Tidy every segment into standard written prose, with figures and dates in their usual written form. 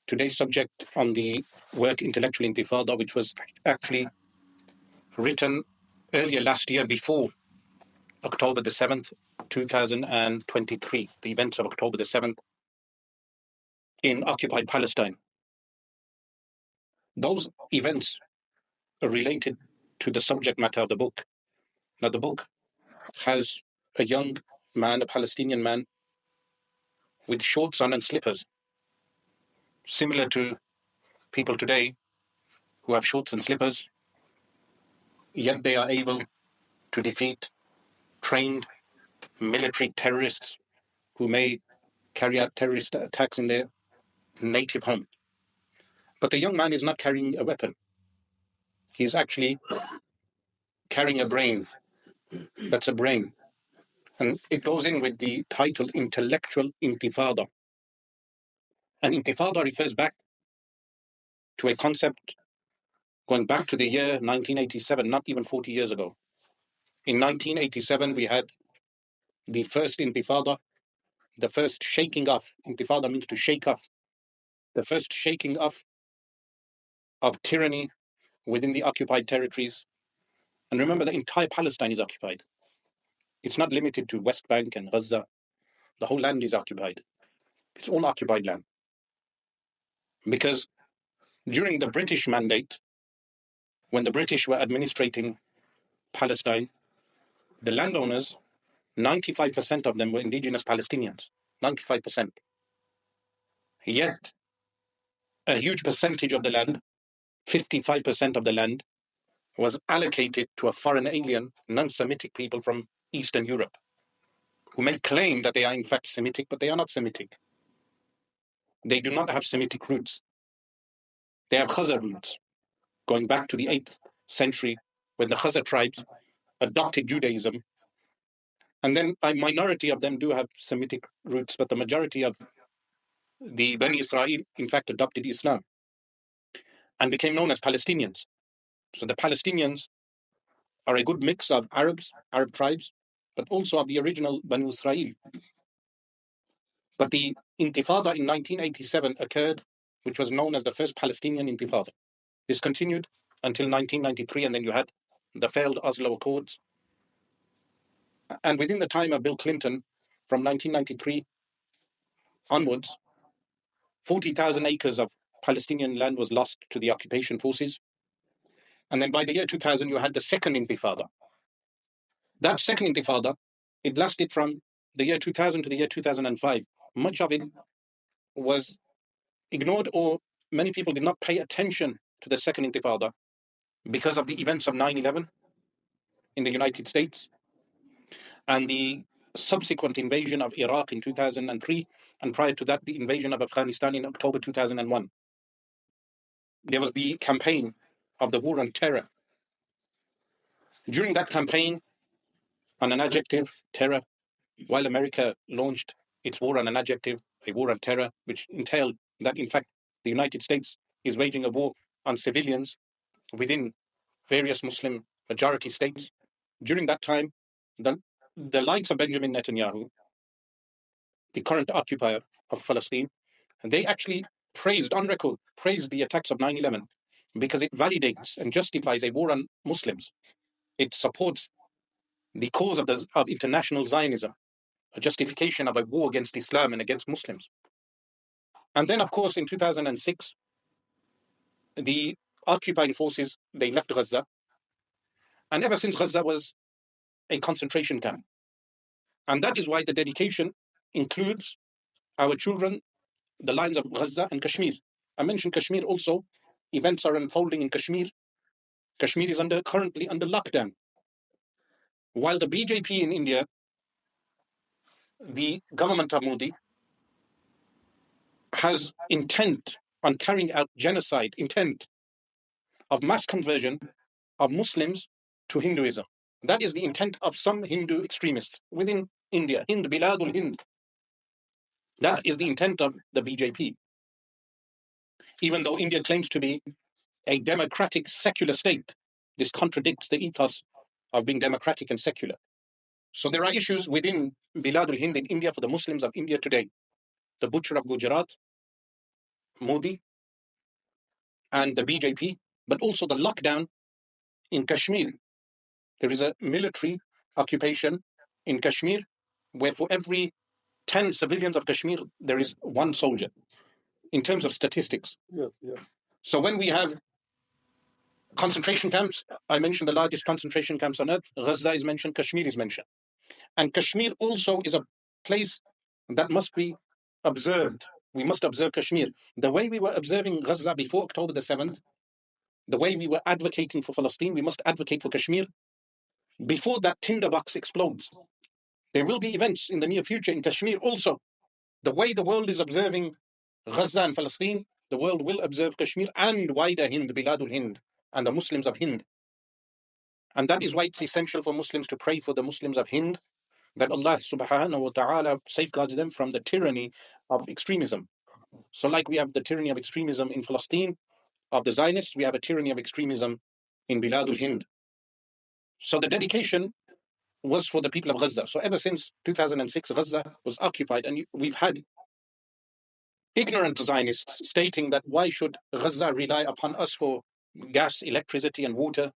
Today's subject on the work Intellectual Intifada, which was actually written earlier last year before October the 7th, 2023, the events of October the 7th in occupied Palestine. Those events are related to the subject matter of the book. Now, the book has a young man, a Palestinian man, with shorts on and slippers, similar to people today who have shorts and slippers, yet they are able to defeat trained military terrorists who may carry out terrorist attacks in their native home. But the young man is not carrying a weapon. He's actually carrying a brain. That's a brain. And it goes in with the title Intellectual Intifada. And Intifada refers back to a concept going back to the year 1987, not even 40 years ago. In 1987, we had the first Intifada, the first shaking off. Intifada means to shake off. The first shaking off of tyranny within the occupied territories. And remember, the entire Palestine is occupied. It's not limited to West Bank and Gaza. The whole land is occupied. It's all occupied land. Because during the British mandate, when the British were administrating Palestine, the landowners, 95% of them were indigenous Palestinians. 95%. Yet, a huge percentage of the land, 55% of the land, was allocated to a foreign alien, non-Semitic people from Eastern Europe, who may claim that they are in fact Semitic, but they are not Semitic. They do not have Semitic roots. They have Khazar roots, going back to the 8th century, when the Khazar tribes adopted Judaism. And then a minority of them do have Semitic roots, but the majority of the Bani Israel, in fact, adopted Islam and became known as Palestinians. So the Palestinians are a good mix of Arabs, Arab tribes, but also of the original Bani Israel. But the Intifada in 1987 occurred, which was known as the first Palestinian Intifada. This continued until 1993, and then you had the failed Oslo Accords. And within the time of Bill Clinton, from 1993 onwards, 40,000 acres of Palestinian land was lost to the occupation forces. And then by the year 2000, you had the second Intifada. That second Intifada, it lasted from the year 2000 to the year 2005. Much of it was ignored, or many people did not pay attention to the second Intifada because of the events of 9/11 in the United States and the subsequent invasion of Iraq in 2003, and prior to that, the invasion of Afghanistan in October 2001. There was the campaign of the war on terror. During that campaign, on an adjective, terror, while America launched its war on an adjective, a war on terror, which entailed that, in fact, the United States is waging a war on civilians within various Muslim majority states. During that time, the likes of Benjamin Netanyahu, the current occupier of Palestine, they actually praised, on record, praised the attacks of 9/11 because it validates and justifies a war on Muslims. It supports the cause of international Zionism, a justification of a war against Islam and against Muslims. And then, of course, in 2006, the occupying forces, they left Gaza. And ever since, Gaza was a concentration camp. And that is why the dedication includes our children, the lines of Gaza and Kashmir. I mentioned Kashmir also. Events are unfolding in Kashmir. Kashmir is currently under lockdown. While the BJP in India, the government of Modi, has intent on carrying out genocide, intent of mass conversion of Muslims to Hinduism. That is the intent of some Hindu extremists within India, Hind, Biladul Hind. That is the intent of the BJP. Even though India claims to be a democratic secular state, this contradicts the ethos of being democratic and secular. So there are issues within Biladul Hind in India for the Muslims of India today. The butcher of Gujarat, Modi and the BJP, but also the lockdown in Kashmir. There is a military occupation in Kashmir where for every 10 civilians of Kashmir, there is one soldier in terms of statistics. So when we have concentration camps, I mentioned the largest concentration camps on earth, Gaza is mentioned, Kashmir is mentioned. And Kashmir also is a place that must be observed. We must observe Kashmir. The way we were observing Gaza before October the 7th, the way we were advocating for Palestine, we must advocate for Kashmir before that tinderbox explodes. There will be events in the near future in Kashmir also. The way the world is observing Gaza and Palestine, the world will observe Kashmir and wider Hind, Biladul Hind, and the Muslims of Hind. And that is why it's essential for Muslims to pray for the Muslims of Hind, that Allah subhanahu wa ta'ala safeguards them from the tyranny of extremism. So like we have the tyranny of extremism in Palestine, of the Zionists, we have a tyranny of extremism in Biladul Hind. So the dedication was for the people of Gaza. So ever since 2006, Gaza was occupied, and we've had ignorant Zionists stating that why should Gaza rely upon us for gas, electricity, and water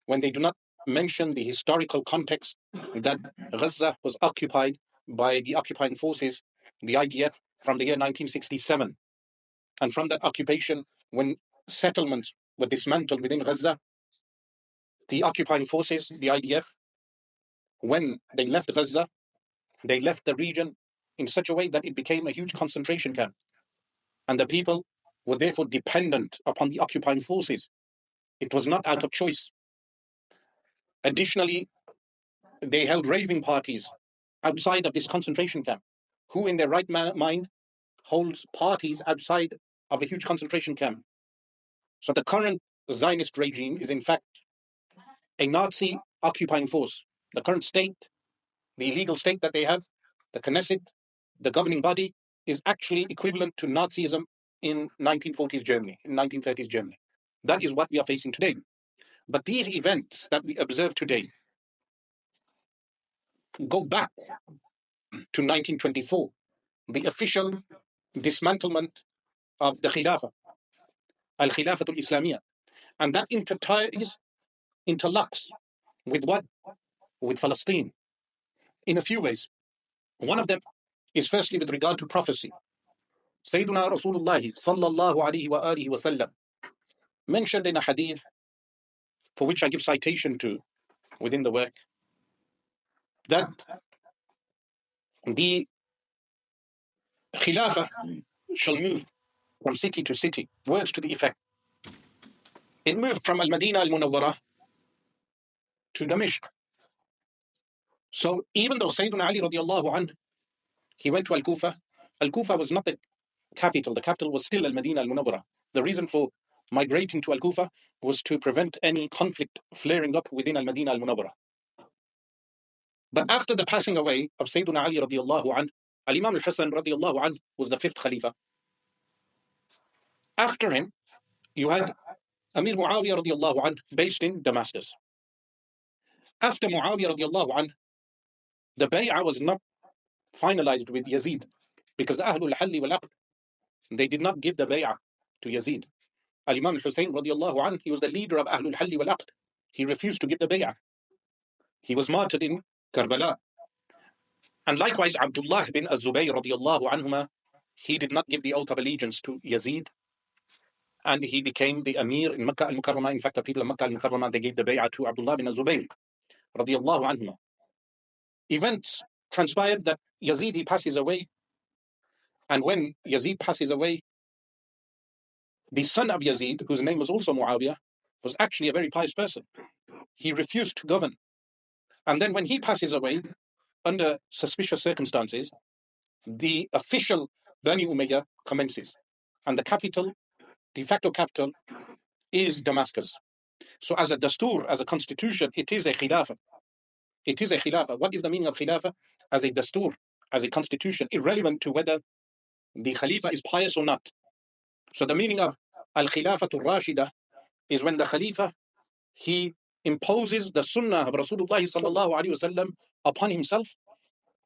when they do not mention the historical context that Gaza was occupied by the occupying forces, the IDF, from the year 1967. And from that occupation, when settlements were dismantled within Gaza, the occupying forces, the IDF, when they left Gaza, they left the region in such a way that it became a huge concentration camp. And the people were therefore dependent upon the occupying forces. It was not out of choice. Additionally, they held raving parties outside of this concentration camp. Who in their right mind holds parties outside of a huge concentration camp? So the current Zionist regime is in fact a Nazi occupying force. The current state, the illegal state that they have, the Knesset, the governing body, is actually equivalent to Nazism in 1940s Germany, in 1930s Germany. That is what we are facing today. But these events that we observe today go back to 1924, the official dismantlement of the Khilafah, Al-Khilafat al-Islamiyah. And that interlocks with what? With Palestine in a few ways. One of them is firstly with regard to prophecy. Sayyiduna Rasulullah sallallahu alayhi wa alihi wa sallam mentioned in a hadith, for which I give citation to within the work, that the Khilafah shall move from city to city. Words to the effect. It moved from Al-Madinah al-Munawwarah to Damashq. So even though Sayyidina Ali radiallahu anhu, he went to Al-Kufa, Al-Kufa was not the capital. The capital was still Al-Madinah al-Munawwarah. The reason for migrating to Al-Kufa was to prevent any conflict flaring up within Al-Madinah al-Munawwarah. But after the passing away of Sayyidina Ali radiallahu anhu, Al-Imam al-Hasan radiallahu anhu was the fifth Khalifa. After him, you had Amir Muawiyah radiallahu anhu based in Damascus. After Muawiyah radiallahu anhu, the bay'ah was not finalized with Yazid because the Ahlul Halli wal Aqd, they did not give the bay'ah to Yazid. Al-Imam al-Hussein radiallahu anhu, he was the leader of Ahlul Halli wal Aqd. He refused to give the bay'ah. He was martyred in Karbala. And likewise, Abdullah bin Az-Zubayr radiallahu anhuma, he did not give the oath of allegiance to Yazid. And he became the Amir in Makkah al-Mukarramah. In fact, the people of Makkah al-Mukarramah, they gave the bay'ah to Abdullah bin Az-Zubayr radiallahu anhuma. Events transpired that Yazid, he passes away. And when Yazid passes away, the son of Yazid, whose name was also Muawiyah, was actually a very pious person. He refused to govern. And then when he passes away, under suspicious circumstances, the official Bani Umayyah commences. And the capital, de facto capital, is Damascus. So as a dastur, as a constitution, it is a khilafah. It is a khilafah. What is the meaning of khilafah? As a dastur, as a constitution, irrelevant to whether the khalifa is pious or not. So the meaning of al-khilafatul Rashida is when the khalifa, he imposes the sunnah of Rasulullah sallallahu alaihi wasallam upon himself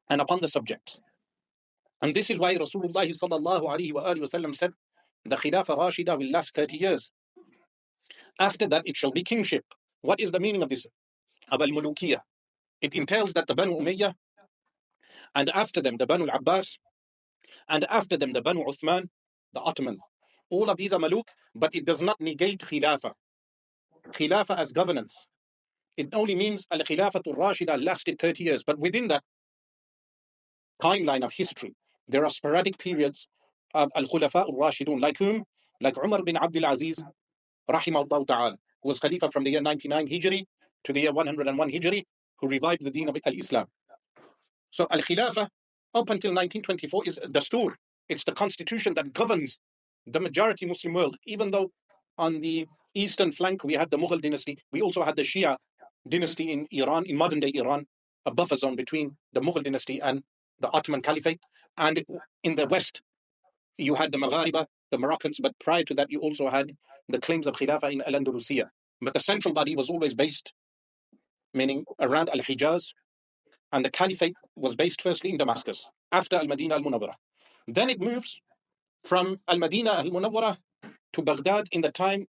and upon the subjects. And this is why Rasulullah sallallahu alaihi wasallam said the Khilafah Rashida will last 30 years. After that, it shall be kingship. What is the meaning of this? Al-Mulukiyah. It entails that the Banu Umayyah, and after them the Banu al-Abbas, and after them the Banu Uthman, the Ottoman. All of these are Maluk, but it does not negate Khilafah. Khilafah as governance. It only means Al-Khilafatul Rashida lasted 30 years. But within that timeline of history, there are sporadic periods of Al-Khulafa al-Rashidun, like whom? Like Umar bin Abdul Aziz, rahimahullah ta'ala, who was Khalifa from the year 99 Hijri to the year 101 Hijri, who revived the deen of Al-Islam. So Al-Khilafah, up until 1924, is Dastur. It's the constitution that governs the majority Muslim world. Even though on the eastern flank we had the Mughal dynasty, we also had the Shia dynasty in Iran, in modern day Iran, a buffer zone between the Mughal dynasty and the Ottoman Caliphate. And in the west, you had the Maghariba, the Moroccans, but prior to that, you also had the claims of Khilafah in Al-Andalusia. But the central body was always based, meaning around Al-Hijaz, and the Caliphate was based firstly in Damascus, after Al-Madinah Al-Munawwarah. Then it moves from Al-Madinah Al-Munawwarah to Baghdad in the time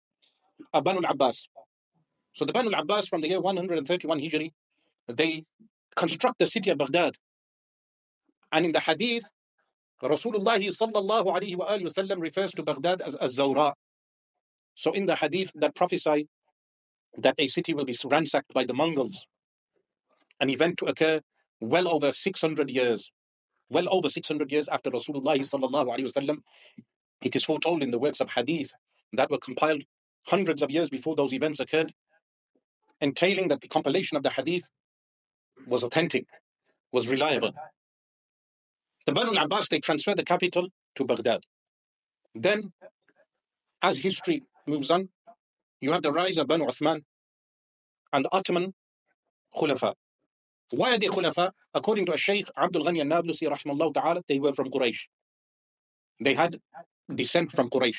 of Banu al-Abbas. So the Banu al-Abbas from the year 131 Hijri, they construct the city of Baghdad. And in the hadith, Rasulullah sallallahu alayhi wa alihi wasallam refers to Baghdad as Zawra. So in the hadith that prophesy that a city will be ransacked by the Mongols, an event to occur well over 600 years after Rasulullah sallallahu alayhi wasallam. It is foretold in the works of hadith that were compiled hundreds of years before those events occurred, entailing that the compilation of the hadith was authentic, was reliable. The Banu al-Abbas, they transfer the capital to Baghdad. Then, as history moves on, you have the rise of Banu Uthman and the Ottoman Khulafa. Why are they Khulafa? According to Shaykh Abdul Ghani al-Nablusi, rahimahullah ta'ala, they were from Quraysh. They had descent from Quraysh.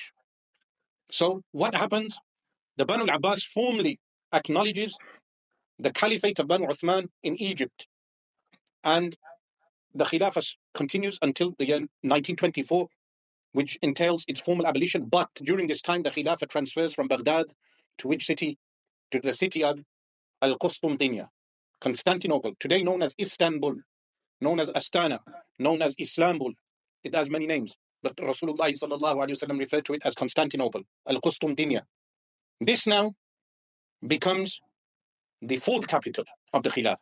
So what happens? The Banu al-Abbas formally acknowledges the Caliphate of Banu Uthman in Egypt. And the Khilafah continues until the year 1924, which entails its formal abolition. But during this time, the Khilafah transfers from Baghdad to which city? To the city of Al-Qustuntinya, Constantinople, today known as Istanbul, known as Astana, known as Islambul. It has many names, but Rasulullah sallallahu alaihi wasallam referred to it as Constantinople, Al-Qustuntinya. This now becomes the fourth capital of the Khilafah.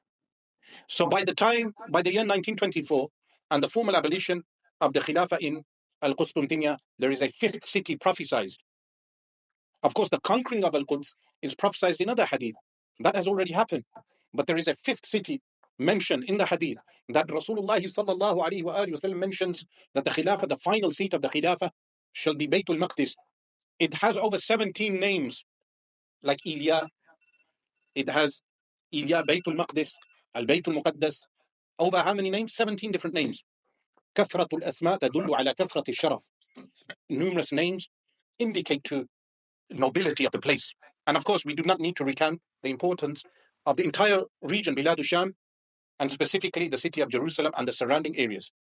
So by the year 1924 and the formal abolition of the Khilafah in Al-Qustuntinya, there is a fifth city prophesied. Of course, the conquering of Al-Quds is prophesied in other hadith. That has already happened. But there is a fifth city mentioned in the hadith that Rasulullah sallallahu alaihi wasallam mentions that the Khilafah, the final seat of the Khilafah, shall be Baytul Maqdis. It has over 17 names, like Ilya. It has Ilya, Baytul Maqdis, Al-Baytul Muqaddas. Over how many names? 17 different names. كثرة الأسماء تدل على كثرة الشرف. Numerous names indicate to nobility of the place. And of course, we do not need to recount the importance of the entire region, Bilad Sham, and specifically the city of Jerusalem and the surrounding areas,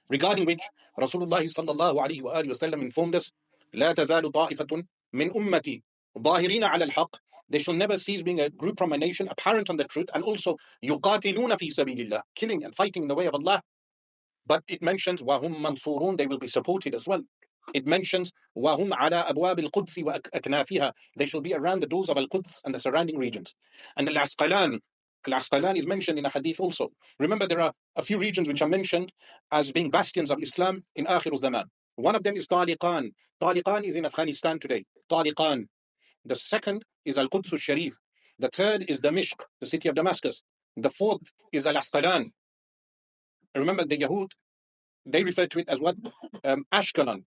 regarding which Rasulullah sallallahu alaihi wasallam informed us, لا تزال طائفة من أمتي ظاهرين على الحق. They shall never cease being a group from a nation apparent on the truth, and also يقاتلون في سبيل الله, killing and fighting in the way of Allah. But it mentions وهم منصورون, they will be supported as well. It mentions وهم على أبواب القدس وأكنافها, they shall be around the doors of Al-Quds and the surrounding regions. And Al-Asqalan is mentioned in a hadith also. Remember, there are a few regions which are mentioned as being bastions of Islam in Akhir al-Zaman. One of them is Taliqan. Taliqan is in Afghanistan today. Taliqan. The second is Al-Quds al-Sharif. The third is Damishq, the city of Damascus. The fourth is Al-Asqalan. Remember, the Yahud, they refer to it as what? Ashkelon.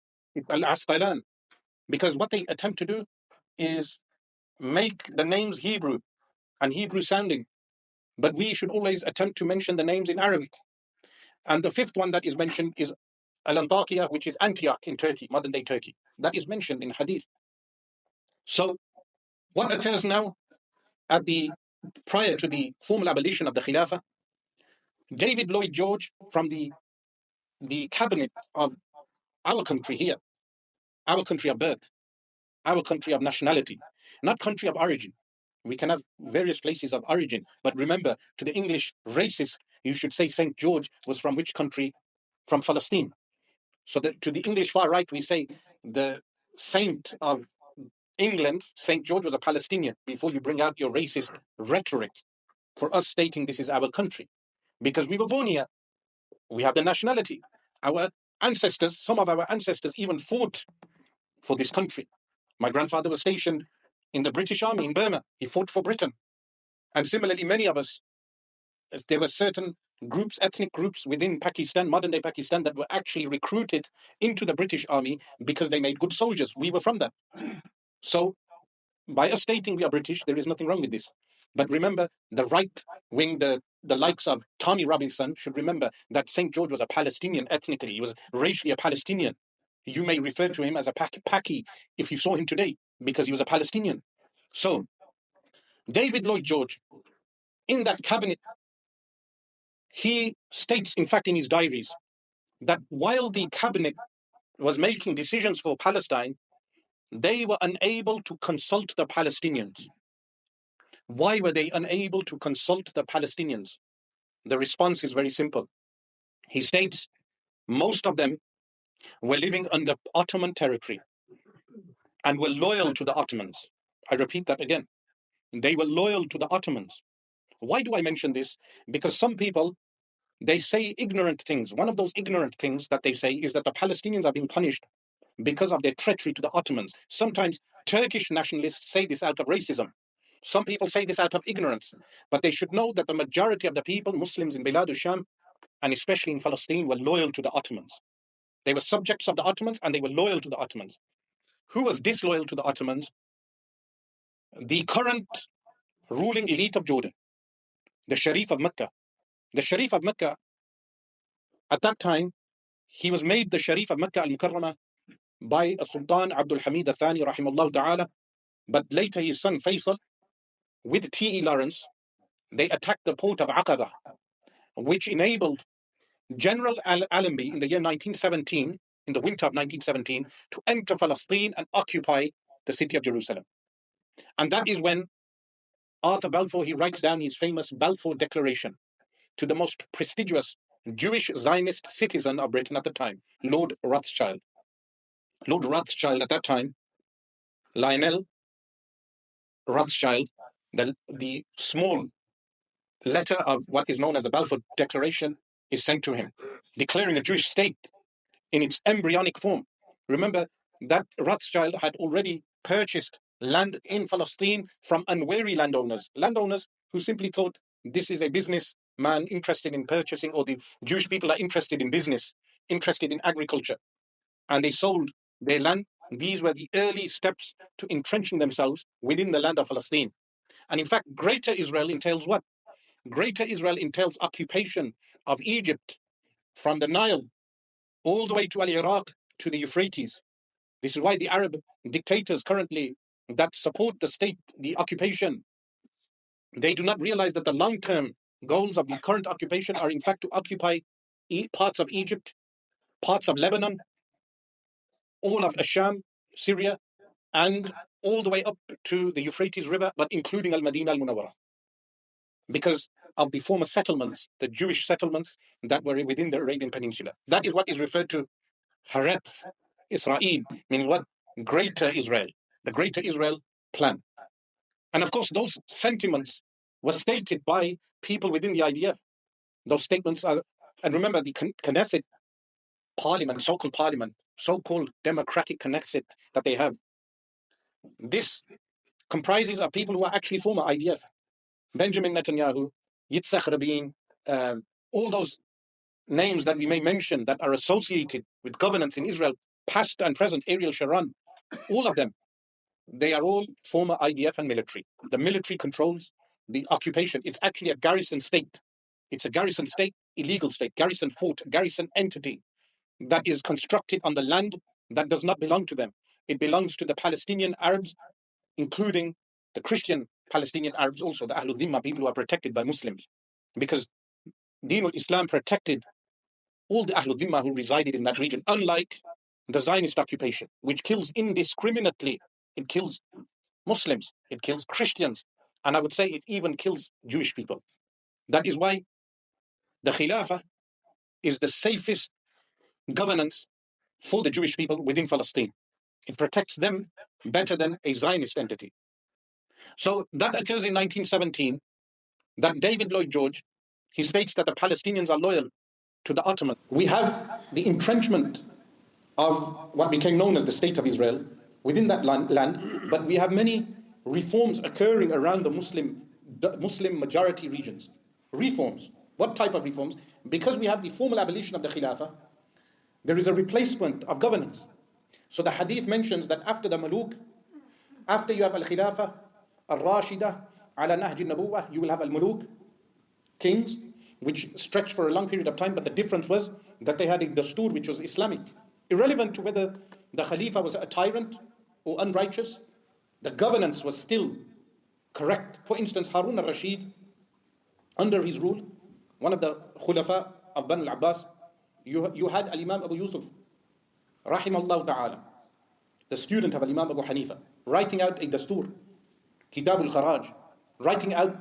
Al-Asqalan. Because what they attempt to do is make the names Hebrew and Hebrew sounding. But we should always attempt to mention the names in Arabic. And the fifth one that is mentioned is Al-Antakiya, which is Antioch in Turkey, modern day Turkey. That is mentioned in hadith. So what occurs now prior to the formal abolition of the Khilafah, David Lloyd George from the cabinet of our country here, our country of birth, our country of nationality, not country of origin. We can have various places of origin, but remember, to the English racist, you should say St. George was from which country? From Palestine. So to the English far right, we say the saint of England, St. George, was a Palestinian, before you bring out your racist rhetoric for us stating this is our country. Because we were born here. We have the nationality. Our ancestors, some of our ancestors even fought for this country. My grandfather was stationed in the British Army in Burma. He fought for Britain. And similarly, many of us, there were certain groups, ethnic groups within Pakistan, modern day Pakistan, that were actually recruited into the British Army because they made good soldiers. We were from that. So by us stating we are British, there is nothing wrong with this. But remember, the right wing, the likes of Tommy Robinson, should remember that St. George was a Palestinian ethnically. He was racially a Palestinian. You may refer to him as a Paki if you saw him today, because he was a Palestinian. So David Lloyd George, in that cabinet, he states, in fact, in his diaries, that while the cabinet was making decisions for Palestine, they were unable to consult the Palestinians. Why were they unable to consult the Palestinians? The response is very simple. He states most of them were living under Ottoman territory and were loyal to the Ottomans. I repeat that again. They were loyal to the Ottomans. Why do I mention this? Because some people, they say ignorant things. One of those ignorant things that they say is that the Palestinians are being punished because of their treachery to the Ottomans. Sometimes Turkish nationalists say this out of racism. Some people say this out of ignorance. But they should know that the majority of the people, Muslims in Bilad al-Sham, and especially in Palestine, were loyal to the Ottomans. They were subjects of the Ottomans and they were loyal to the Ottomans. Who was disloyal to the Ottomans? The current ruling elite of Jordan, the Sharif of Mecca. The Sharif of Mecca, at that time, he was made the Sharif of Mecca al-Mukarramah by Sultan Abdul Hamid al-Thani, rahimahullah ta'ala. But later his son Faisal, with T.E. Lawrence, they attacked the port of Aqaba, which enabled General Allenby in the year 1917, in the winter of 1917, to enter Palestine and occupy the city of Jerusalem. And that is when Arthur Balfour, he writes down his famous Balfour Declaration to the most prestigious Jewish Zionist citizen of Britain at the time, Lord Rothschild. Lord Rothschild at that time, Lionel Rothschild, the small letter of what is known as the Balfour Declaration is sent to him, declaring a Jewish state in its embryonic form. Remember that Rothschild had already purchased land in Palestine from unwary landowners who simply thought this is a businessman interested in purchasing, or the Jewish people are interested in business, interested in agriculture, and they sold their land. These were the early steps to entrenching themselves within the land of Palestine. And in fact, Greater Israel entails what? Greater Israel entails occupation of Egypt from the Nile all the way to Iraq, to the Euphrates. This is why the Arab dictators currently that support the state, the occupation, they do not realize that the long-term goals of the current occupation are in fact to occupy parts of Egypt, parts of Lebanon, all of Asham, Syria, and all the way up to the Euphrates River, but including Al-Madinah Al-Munawwarah, because of the former settlements, the Jewish settlements that were within the Arabian Peninsula. That is what is referred to Haretz Israel, meaning what? Greater Israel, the Greater Israel plan. And of course, those sentiments were stated by people within the IDF. Those statements are, and remember, the Knesset parliament, so-called democratic Knesset that they have, this comprises of people who are actually former IDF. Benjamin Netanyahu, Yitzhak Rabin, all those names that we may mention that are associated with governance in Israel, past and present, Ariel Sharon, all of them, they are all former IDF and military. The military controls the occupation. It's actually a garrison state. It's a garrison state, illegal state, garrison fort, garrison entity that is constructed on the land that does not belong to them. It belongs to the Palestinian Arabs, including the Christian Palestinian Arabs also, the Ahlul Dhimma, people who are protected by Muslims. Because Deen al-Islam protected all the Ahlul Dhimma who resided in that region, unlike the Zionist occupation, which kills indiscriminately. It kills Muslims, it kills Christians, and I would say it even kills Jewish people. That is why the Khilafah is the safest governance for the Jewish people within Palestine. It protects them better than a Zionist entity. So that occurs in 1917, that David Lloyd George, he states that the Palestinians are loyal to the Ottomans. We have the entrenchment of what became known as the State of Israel within that land, but we have many reforms occurring around the Muslim majority regions. Reforms. What type of reforms? Because we have the formal abolition of the Khilafah, there is a replacement of governance. So the hadith mentions that after the Maluk, after you have Al-Khilafah, Al-Rashida, ala Nahj al-Nabuwah, you will have Al-Muluk, kings, which stretched for a long period of time, but the difference was that they had a dastur which was Islamic. Irrelevant to whether the Khalifa was a tyrant or unrighteous, the governance was still correct. For instance, Harun al-Rashid, under his rule, one of the Khulafa of Banu al-Abbas, you had Al-Imam Abu Yusuf, rahimahullah ta'ala, the student of Al-Imam Abu Hanifa, writing out a dastur, Kitab al-Kharaj, writing out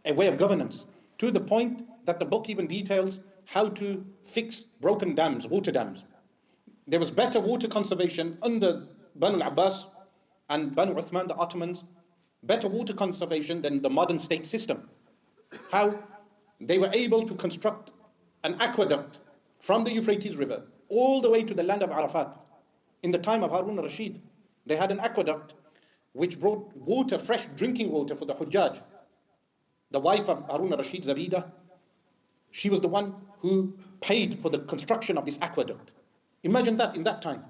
a way of governance, to the point that the book even details how to fix broken dams, water dams. There was better water conservation under Banu al-Abbas and Banu Uthman, the Ottomans, better water conservation than the modern state system. How they were able to construct an aqueduct from the Euphrates River all the way to the land of Arafat. In the time of Harun al-Rashid, they had an aqueduct which brought water, fresh drinking water for the Hujjaj. The wife of Harun al-Rashid, Zabida, she was the one who paid for the construction of this aqueduct. Imagine that in that time.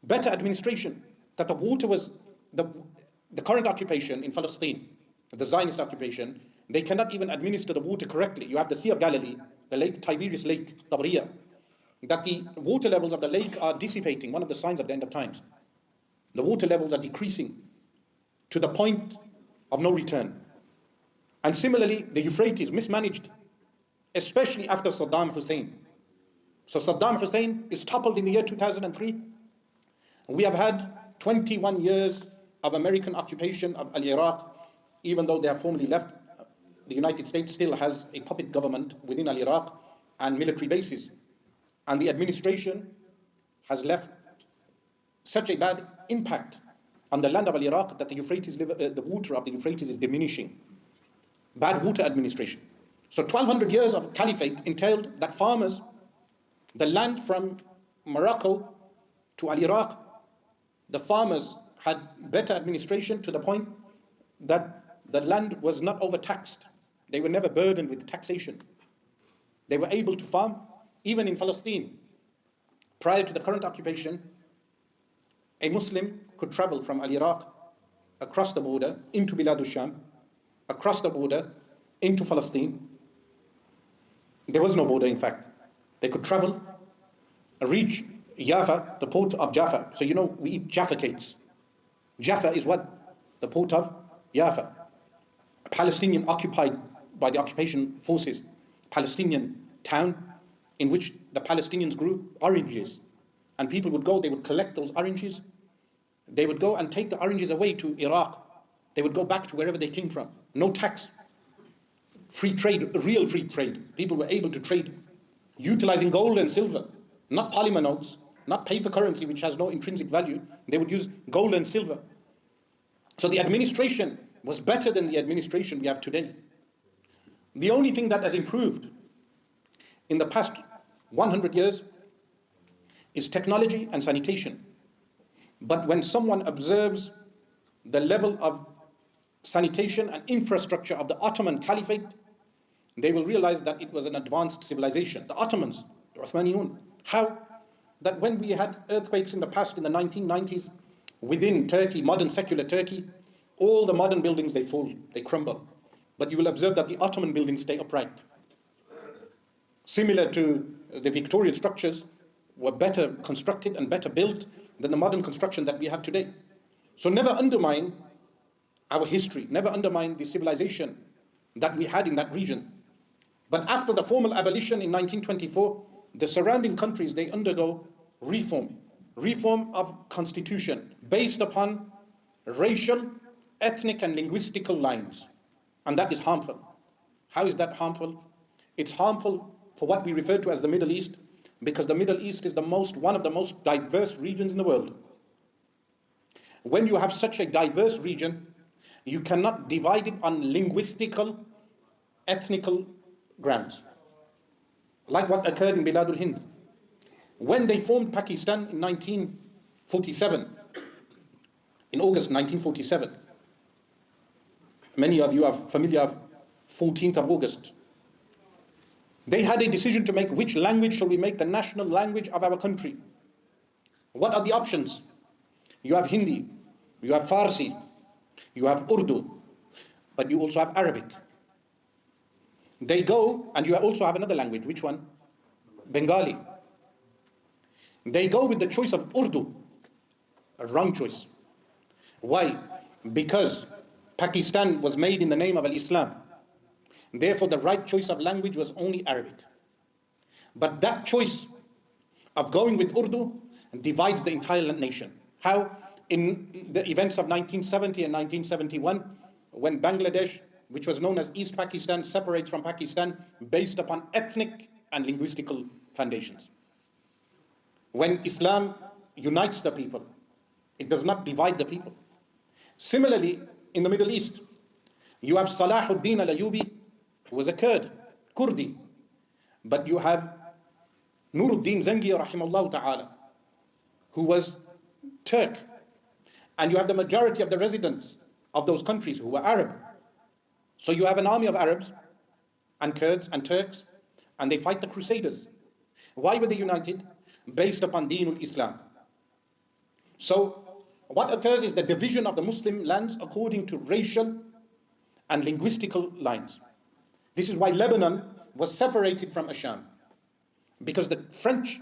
Better administration, that the water was, the current occupation in Palestine, the Zionist occupation, they cannot even administer the water correctly. You have the Sea of Galilee, the lake, Tiberias Lake, Tabriya, that the water levels of the lake are dissipating, one of the signs of the end of times. The water levels are decreasing to the point of no return. And similarly, the Euphrates, mismanaged, especially after Saddam Hussein. So Saddam Hussein is toppled in the year 2003. We have had 21 years of American occupation of Al-Iraq, even though they have formally left. The United States still has a puppet government within Al-Iraq and military bases. And the administration has left such a bad impact on the land of Al-Iraq that the water of the Euphrates is diminishing. Bad water administration. So 1200 years of Caliphate entailed that farmers, the land from Morocco to Al-Iraq, the farmers had better administration to the point that the land was not overtaxed. They were never burdened with taxation. They were able to farm. Even in Palestine, prior to the current occupation, a Muslim could travel from Al-Iraq across the border into Bilad al-Sham, across the border into Palestine. There was no border, in fact. They could travel, reach Jaffa, the port of Jaffa. So you know, we eat Jaffa cakes. Jaffa is what? The port of Jaffa. A Palestinian occupied by the occupation forces, Palestinian town in which the Palestinians grew oranges. And people would go, they would collect those oranges. They would go and take the oranges away to Iraq. They would go back to wherever they came from. No tax. Free trade, real free trade. People were able to trade utilizing gold and silver, not polymer notes, not paper currency which has no intrinsic value. They would use gold and silver. So the administration was better than the administration we have today. The only thing that has improved in the past 100 years is technology and sanitation. But when someone observes the level of sanitation and infrastructure of the Ottoman Caliphate, they will realize that it was an advanced civilization. The Ottomans, the Uthmaniyun. How? That when we had earthquakes in the past, in the 1990s, within Turkey, modern secular Turkey, all the modern buildings, they fall, they crumble. But you will observe that the Ottoman buildings stay upright. Similar to the Victorian structures, were better constructed and better built than the modern construction that we have today. So never undermine our history, never undermine the civilization that we had in that region. But after the formal abolition in 1924, the surrounding countries, they undergo reform. reform of constitution based upon racial, ethnic and linguistical lines. And that is harmful. How is that harmful? It's harmful for what we refer to as the Middle East, because the Middle East is one of the most diverse regions in the world. When you have such a diverse region, you cannot divide it on linguistical, ethnical grounds. Like what occurred in Biladul Hind. When they formed Pakistan in 1947, in August 1947, many of you are familiar with 14th of August. They had a decision to make which language shall we make the national language of our country. What are the options? You have Hindi, you have Farsi, you have Urdu, but you also have Arabic. They go, and you also have another language. Which one? Bengali. They go with the choice of Urdu. A wrong choice. Why? Because Pakistan was made in the name of Islam. Therefore, the right choice of language was only Arabic. But that choice of going with Urdu divides the entire nation. How? In the events of 1970 and 1971, when Bangladesh, which was known as East Pakistan, separates from Pakistan based upon ethnic and linguistical foundations. When Islam unites the people, it does not divide the people. Similarly, in the Middle East, you have Salahuddin al-Ayyubi, who was a Kurdi, but you have Nuruddin Zengi rahimahullah ta'ala, who was Turk, and you have the majority of the residents of those countries who were Arab. So you have an army of Arabs and Kurds and Turks, and they fight the Crusaders. Why were they united? Based upon Deenul Islam. So what occurs is the division of the Muslim lands according to racial and linguistical lines. This is why Lebanon was separated from Asham, because the French,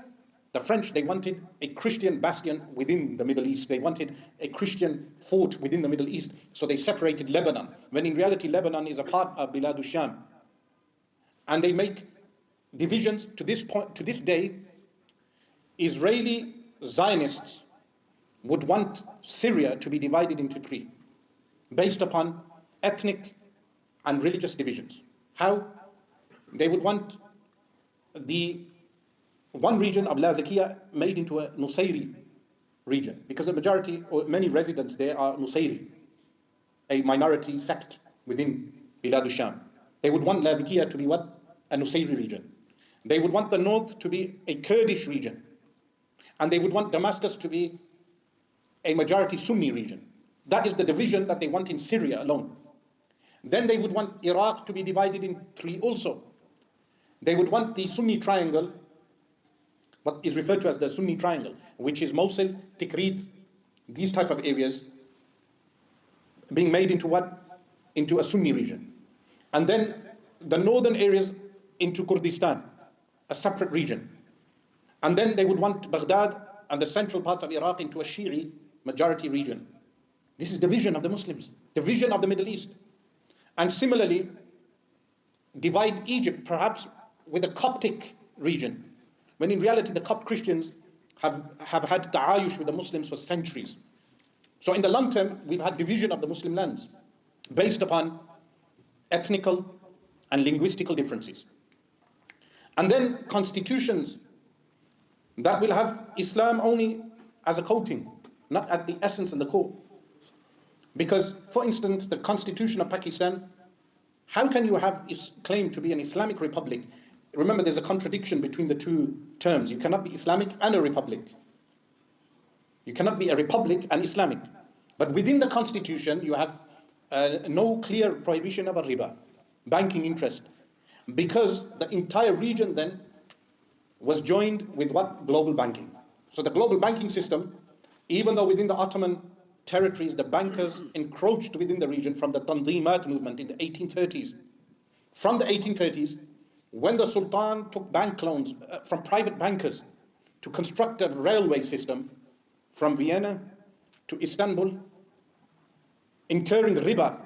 they wanted a Christian bastion within the Middle East. They wanted a Christian fort within the Middle East. So they separated Lebanon, when in reality Lebanon is a part of Bilad Sham. And they make divisions to this point, to this day. Israeli Zionists would want Syria to be divided into three, based upon ethnic and religious divisions. How? They would want the one region of Lazikia made into a Nusayri region, because the majority or many residents there are Nusayri, a minority sect within Bilad Sham. They would want Lazikia to be what? A Nusayri region. They would want the north to be a Kurdish region. And they would want Damascus to be a majority Sunni region. That is the division that they want in Syria alone. Then they would want Iraq to be divided in three also. They would want the Sunni triangle, what is referred to as the Sunni triangle, which is Mosul, Tikrit, these type of areas, being made into what? Into a Sunni region. And then the northern areas into Kurdistan, a separate region. And then they would want Baghdad and the central parts of Iraq into a Shi'i majority region. This is division of the Muslims, division of the Middle East. And similarly, divide Egypt perhaps with a Coptic region, when in reality the Copt Christians have had ta'ayush with the Muslims for centuries. So in the long term, we've had division of the Muslim lands based upon ethnical and linguistical differences. And then constitutions that will have Islam only as a coating, not at the essence and the core. Because, for instance, the constitution of Pakistan, how can you have claim to be an Islamic republic? Remember, there's a contradiction between the two terms. You cannot be Islamic and a republic. You cannot be a republic and Islamic. But within the constitution, you have no clear prohibition of a riba, banking interest. Because the entire region then was joined with what? Global banking. So the global banking system, even though within the Ottoman territories, the bankers encroached within the region from the Tanzimat movement in the 1830s. From the 1830s, when the Sultan took bank loans from private bankers to construct a railway system from Vienna to Istanbul, incurring riba,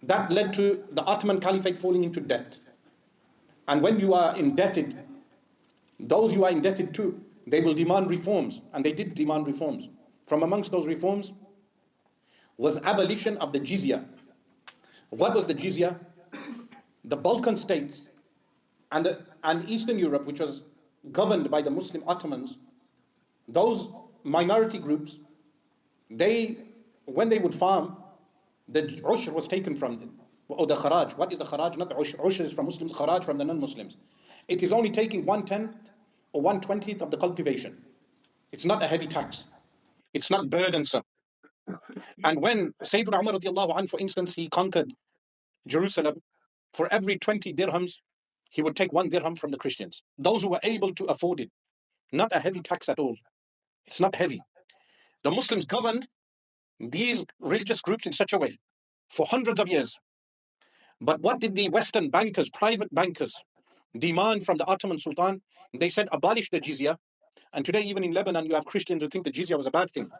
that led to the Ottoman Caliphate falling into debt. And when you are indebted, those you are indebted to they will demand reforms, and they did demand reforms. From amongst those reforms was abolition of the jizya. What was the jizya? The Balkan states and Eastern Europe, which was governed by the Muslim Ottomans, those minority groups, they, when they would farm, the ushr was taken from them, or the kharaj. What is the kharaj? Not the ushr. Ushr is from Muslims, kharaj from the non-Muslims. It is only taking 1/10 or 1/20 of the cultivation. It's not a heavy tax. It's not burdensome. And when Sayyidina Umar radiallahu anh, for instance, he conquered Jerusalem, for every 20 dirhams, he would take 1 dirham from the Christians. Those who were able to afford it. Not a heavy tax at all. It's not heavy. The Muslims governed these religious groups in such a way for hundreds of years. But what did the Western bankers, private bankers, demand from the Ottoman Sultan? They said, abolish the jizya. And today, even in Lebanon, you have Christians who think the jizya was a bad thing.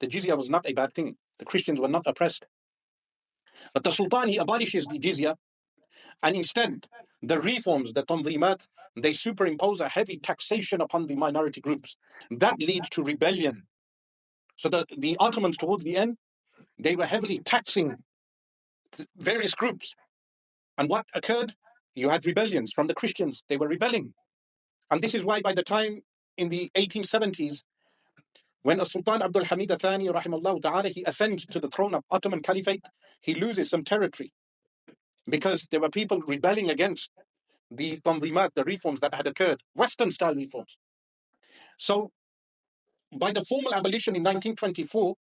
The jizya was not a bad thing. The Christians were not oppressed. But the Sultan, he abolishes the jizya, and instead, the reforms, the tanzimat, they superimpose a heavy taxation upon the minority groups. That leads to rebellion. So the Ottomans, towards the end, they were heavily taxing various groups. And what occurred? You had rebellions from the Christians. They were rebelling. And this is why by the time in the 1870s, when Sultan Abdul Hamid Thani, rahimahullah ta'ala, he ascends to the throne of Ottoman Caliphate, he loses some territory because there were people rebelling against the tanzimat, the reforms that had occurred, Western style reforms. So by the formal abolition in 1924,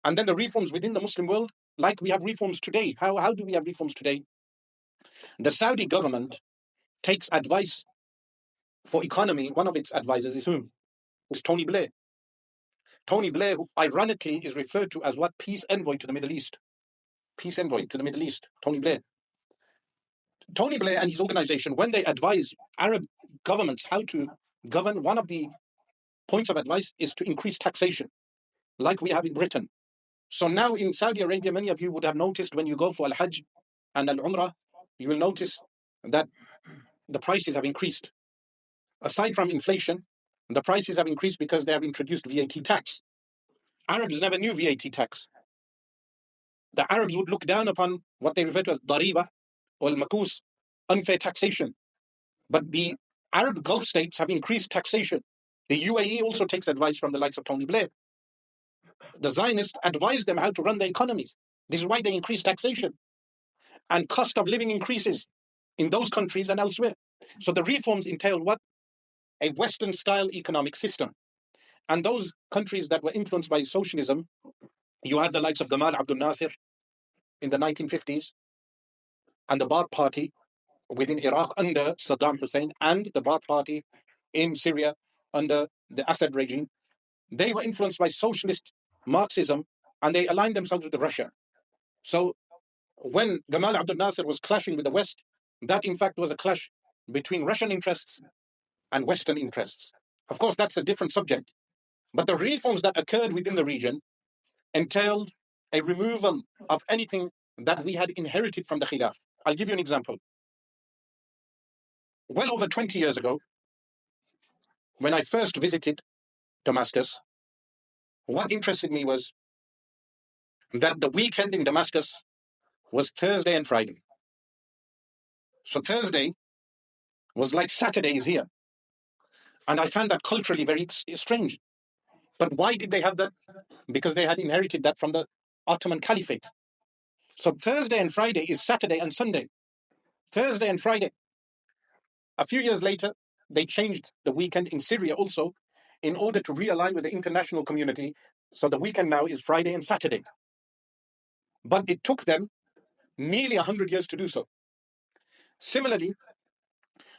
and then the reforms within the Muslim world, like we have reforms today. How do we have reforms today? The Saudi government takes advice for economy. One of its advisors is whom? It's Tony Blair. Tony Blair, who ironically is referred to as what? Peace envoy to the Middle East. Peace envoy to the Middle East, Tony Blair. Tony Blair and his organization, when they advise Arab governments how to govern, one of the points of advice is to increase taxation, like we have in Britain. So now in Saudi Arabia, many of you would have noticed when you go for Al-Hajj and Al-Umrah, you will notice that the prices have increased. Aside from inflation, the prices have increased because they have introduced VAT tax. Arabs never knew VAT tax. The Arabs would look down upon what they refer to as dariba or al-makus, unfair taxation. But the Arab Gulf states have increased taxation. The UAE also takes advice from the likes of Tony Blair. The Zionists advise them how to run their economies. This is why they increase taxation. And cost of living increases in those countries and elsewhere. So the reforms entail what? A Western-style economic system. And those countries that were influenced by socialism, you had the likes of Gamal Abdel Nasser in the 1950s, and the Baath Party within Iraq under Saddam Hussein, and the Baath Party in Syria under the Assad regime. They were influenced by socialist Marxism, and they aligned themselves with Russia. So when Gamal Abdel Nasser was clashing with the West, that in fact was a clash between Russian interests and Western interests. Of course, that's a different subject. But the reforms that occurred within the region entailed a removal of anything that we had inherited from the Khilaf. I'll give you an example. Well over 20 years ago, when I first visited Damascus, what interested me was that the weekend in Damascus was Thursday and Friday. So Thursday was like Saturdays here. And I found that culturally very strange. But why did they have that? Because they had inherited that from the Ottoman Caliphate. So Thursday and Friday is Saturday and Sunday. Thursday and Friday. A few years later, they changed the weekend in Syria also in order to realign with the international community. So the weekend now is Friday and Saturday. But it took them nearly 100 years to do so. Similarly,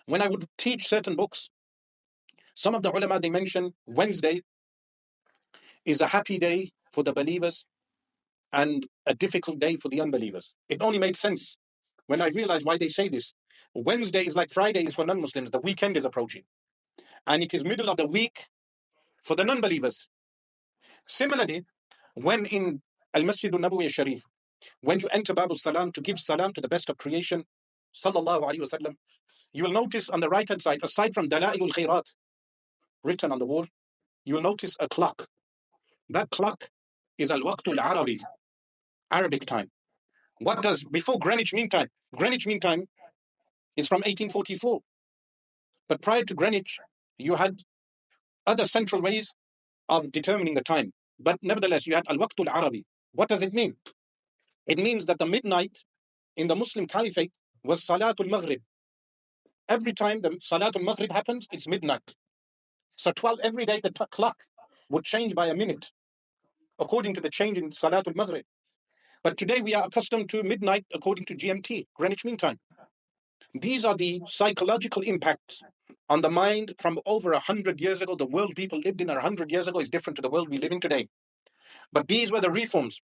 when I would teach certain books, some of the ulama, they mention Wednesday is a happy day for the believers and a difficult day for the unbelievers. It only made sense when I realized why they say this. Wednesday is like Friday is for non-Muslims. The weekend is approaching. And it is middle of the week for the non-believers. Similarly, when in Al-Masjid al-Nabawi al-Sharif, when you enter Babu Salam to give salam to the best of creation, sallallahu alayhi wa sallam, you will notice on the right-hand side, aside from Dala'ilul Khairat, written on the wall, you will notice a clock. That clock is al-waqtul Arabi, Arabic time. What does, before Greenwich Mean Time? Greenwich Mean Time is from 1844. But prior to Greenwich, you had other central ways of determining the time. But nevertheless, you had al-waqtul Arabi. What does it mean? It means that the midnight in the Muslim Caliphate was Salatul Maghrib. Every time the Salatul Maghrib happens, it's midnight. So 12 every day, the clock would change by a minute according to the change in Salatul Maghrib. But today we are accustomed to midnight according to GMT, Greenwich Mean Time. These are the psychological impacts on the mind from over 100 years ago. The world people lived in 100 years ago is different to the world we live in today. But these were the reforms.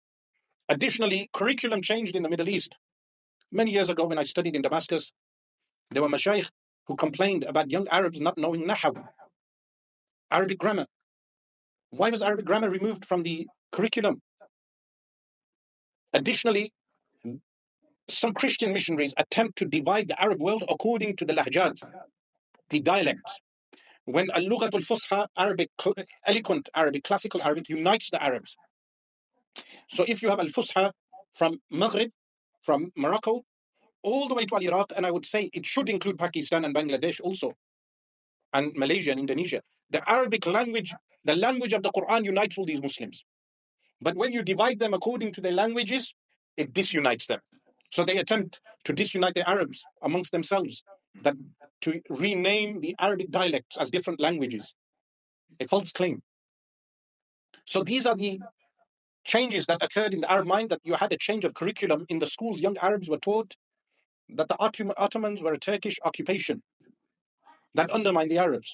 Additionally, curriculum changed in the Middle East. Many years ago when I studied in Damascus, there were Shaykh who complained about young Arabs not knowing Nahaw, Arabic grammar. Why was Arabic grammar removed from the curriculum? Additionally, some Christian missionaries attempt to divide the Arab world according to the lahjat, the dialects. When al-lughat al-fusha, Arabic, eloquent Arabic, classical Arabic, unites the Arabs. So if you have al-fusha from Maghrib, from Morocco, all the way to Iraq, and I would say it should include Pakistan and Bangladesh also, and Malaysia and Indonesia. The Arabic language, the language of the Quran unites all these Muslims. But when you divide them according to their languages, it disunites them. So they attempt to disunite the Arabs amongst themselves, that to rename the Arabic dialects as different languages. A false claim. So these are the changes that occurred in the Arab mind, that you had a change of curriculum in the schools. Young Arabs were taught that the Ottomans were a Turkish occupation that undermined the Arabs.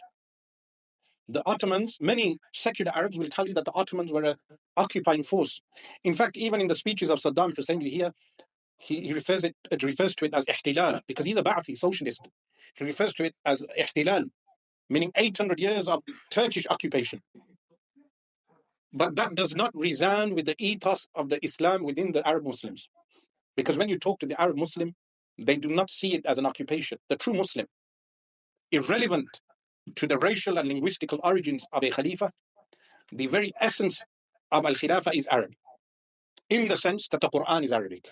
The Ottomans, many secular Arabs will tell you that the Ottomans were an occupying force. In fact, even in the speeches of Saddam Hussein, you hear he refers to it as ihtilal, because he's a Ba'athi socialist. He refers to it as ihtilal, meaning 800 years of Turkish occupation. But that does not resound with the ethos of the Islam within the Arab Muslims. Because when you talk to the Arab Muslim, they do not see it as an occupation. The true Muslim, irrelevant to the racial and linguistical origins of a Khalifa, the very essence of Al-Khilafah is Arab, in the sense that the Quran is Arabic.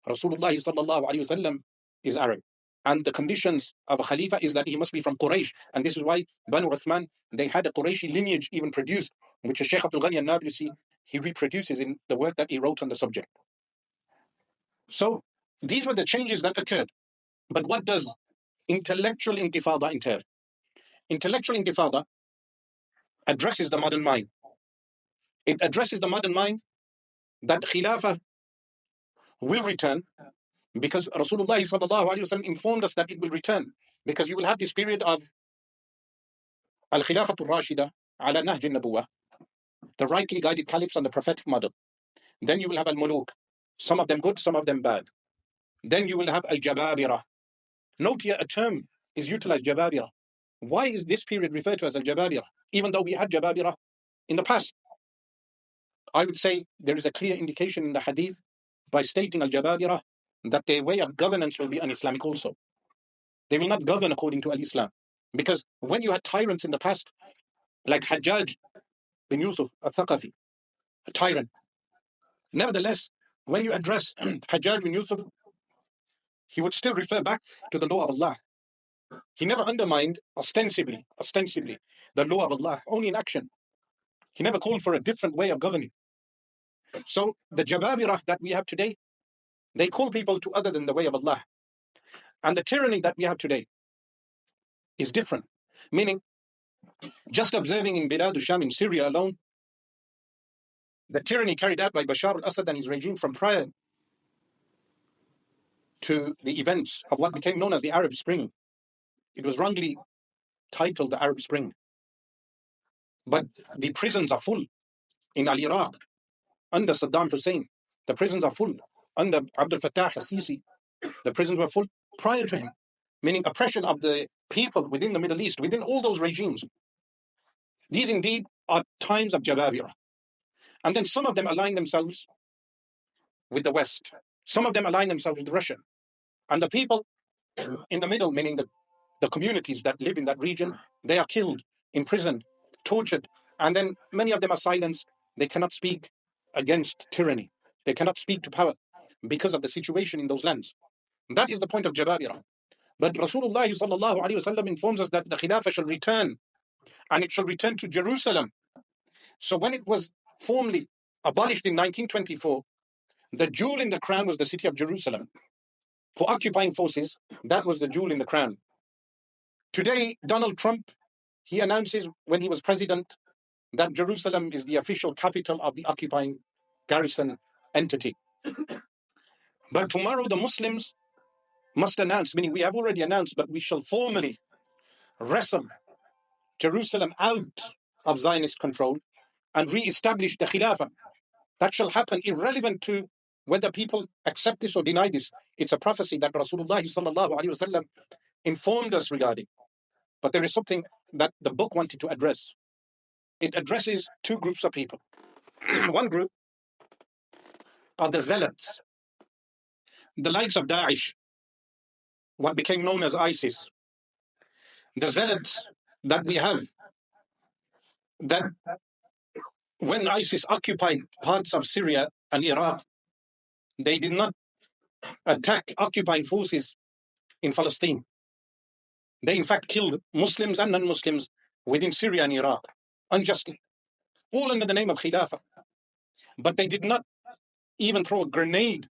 Rasulullah sallallahu alayhi wasallam is Arab. And the conditions of a Khalifa is that he must be from Quraysh. And this is why Banu Uthman, they had a Qurayshi lineage even produced, which Shaykh Abdul Ghani al-Nablusi, he reproduces in the work that he wrote on the subject. So these were the changes that occurred. But what does intellectual intifada entail? Intellectual intifada addresses the modern mind. It addresses the modern mind that Khilafah will return, because Rasulullah sallallahu alaihi wasallam informed us that it will return, because you will have this period of al-Khilafatul Rashida ala Nahj al-Nabuwah, the rightly guided caliphs on the prophetic model. Then you will have al-Muluk, some of them good, some of them bad. Then you will have al-Jababirah. Note here, a term is utilized, Jababirah. Why is this period referred to as al-Jababirah, even though we had Jababirah in the past? I would say there is a clear indication in the hadith by stating al-Jababirah that their way of governance will be un-Islamic also. They will not govern according to al-Islam. Because when you had tyrants in the past, like Hajjaj bin Yusuf al-Thaqafi, a tyrant, nevertheless, when you address Hajjaj bin Yusuf, he would still refer back to the law of Allah. He never undermined ostensibly, the law of Allah, only in action. He never called for a different way of governing. So the Jababirah that we have today, they call people to other than the way of Allah. And the tyranny that we have today is different. Meaning, just observing in Bilad al-Sham in Syria alone, the tyranny carried out by Bashar al-Assad and his regime from prior to the events of what became known as the Arab Spring. It was wrongly titled the Arab Spring. But the prisons are full in Iraq under Saddam Hussein. The prisons are full under Abdel Fattah al-Sisi. The prisons were full prior to him, meaning oppression of the people within the Middle East, within all those regimes. These indeed are times of Jababirah. And then some of them align themselves with the West. Some of them align themselves with Russia. And the people in the middle, meaning the communities that live in that region, they are killed, imprisoned, tortured, and then many of them are silenced. They cannot speak against tyranny. They cannot speak to power because of the situation in those lands. That is the point of Jababirah. But Rasulullah sallallahu alaihi wasallam informs us that the Khilafah shall return, and it shall return to Jerusalem. So when it was formally abolished in 1924, the jewel in the crown was the city of Jerusalem. For occupying forces, that was the jewel in the crown. Today, Donald Trump, he announces when he was president that Jerusalem is the official capital of the occupying garrison entity. But tomorrow the Muslims must announce, meaning we have already announced, but we shall formally wrestle Jerusalem out of Zionist control and re-establish the Khilafah. That shall happen irrelevant to whether people accept this or deny this. It's a prophecy that Rasulullah sallallahu alaihi wasallam informed us regarding. But there is something that the book wanted to address. It addresses two groups of people. One group are the zealots, the likes of Daesh, what became known as ISIS. The zealots that we have, that when ISIS occupied parts of Syria and Iraq, they did not attack occupying forces in Palestine. They in fact killed Muslims and non-Muslims within Syria and Iraq unjustly, all under the name of Khilafah. But they did not even throw a grenade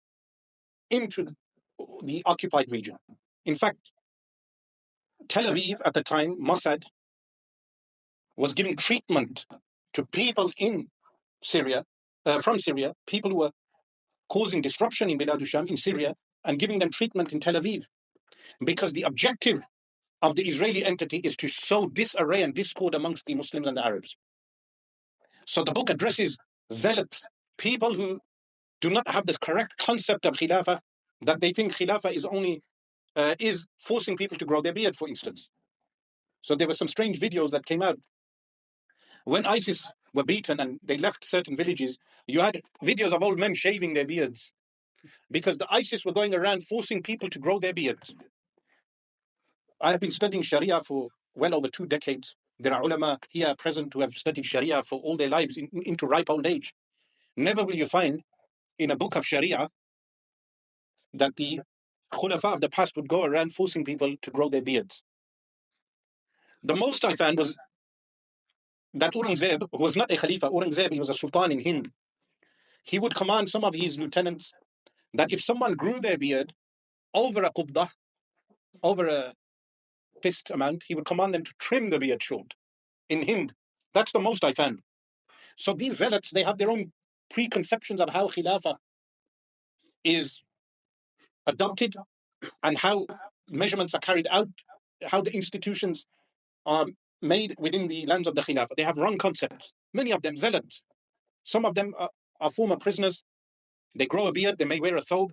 into the occupied region. In fact, Tel Aviv at the time, Mossad, was giving treatment to people in Syria, from Syria, people who were causing disruption in Bilad Sham in Syria, and giving them treatment in Tel Aviv. Because the objective of the Israeli entity is to sow disarray and discord amongst the Muslims and the Arabs. So the book addresses zealots, people who do not have this correct concept of Khilafah, that they think Khilafah is only is forcing people to grow their beard, for instance. So there were some strange videos that came out. When ISIS were beaten and they left certain villages, you had videos of old men shaving their beards because the ISIS were going around forcing people to grow their beards. I have been studying Sharia for well over 2 decades. There are ulama here present who have studied Sharia for all their lives into ripe old age. Never will you find in a book of Sharia that the Khulafa of the past would go around forcing people to grow their beards. The most I found was that Aurangzeb, who was not a Khalifa, Aurangzeb, he was a Sultan in Hind. He would command some of his lieutenants that if someone grew their beard over a qubdah, over a fist amount, he would command them to trim the beard short in Hind. That's the most I found. So these zealots, they have their own preconceptions of how Khilafah is adopted and how measurements are carried out, how the institutions are made within the lands of the Khilafah. They have wrong concepts. Many of them zealots. Some of them are former prisoners. They grow a beard, they may wear a thobe,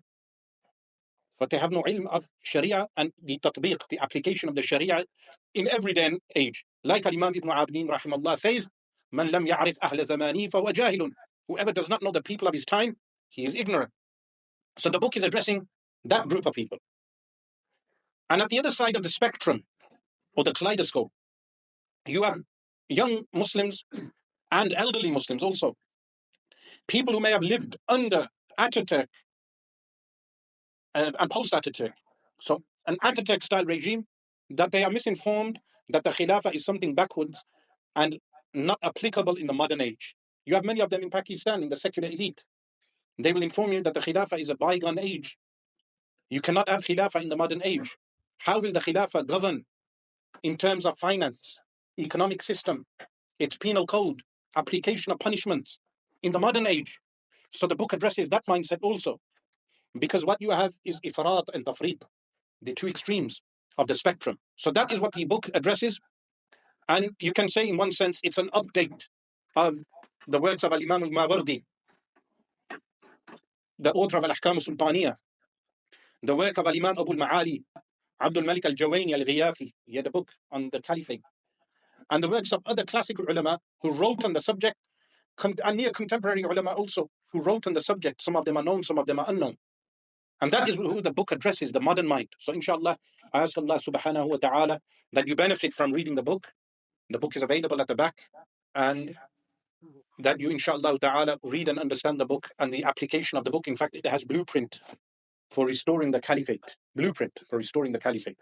but they have no ilm of Sharia and the tatbiq, the application of the Sharia in everyday age. Like Imam Ibn Abdin rahimahullah says, "Man lam ya'rif ahla zamani fa huwa jahilun." Whoever does not know the people of his time, he is ignorant. So the book is addressing that group of people. And at the other side of the spectrum, or the kaleidoscope, you have young Muslims and elderly Muslims also. People who may have lived under Ataturk and post-Ataturk. So an Ataturk style regime, that they are misinformed that the Khilafah is something backwards and not applicable in the modern age. You have many of them in Pakistan, in the secular elite. They will inform you that the Khilafah is a bygone age. You cannot have Khilafah in the modern age. How will the Khilafah govern in terms of finance, economic system, its penal code, application of punishments in the modern age? So the book addresses that mindset also. Because what you have is ifrat and tafrit, the two extremes of the spectrum. So that is what the book addresses. And you can say in one sense it's an update of the works of Al-Imam al-Mawardi, the author of Al-Ahkam al-Sultaniyah, the work of Al-Imam Abu al-Ma'ali, Abdul Malik al-Jawayni al-Ghiyathi, he had a book on the Caliphate, and the works of other classical ulama who wrote on the subject, and near contemporary ulama also who wrote on the subject. Some of them are known, some of them are unknown. And that is who the book addresses, the modern mind. So inshallah, I ask Allah subhanahu wa ta'ala that you benefit from reading the book. The book is available at the back. and that you, inshallah ta'ala, read and understand the book and the application of the book. In fact, it has blueprint for restoring the caliphate. Blueprint for restoring the caliphate.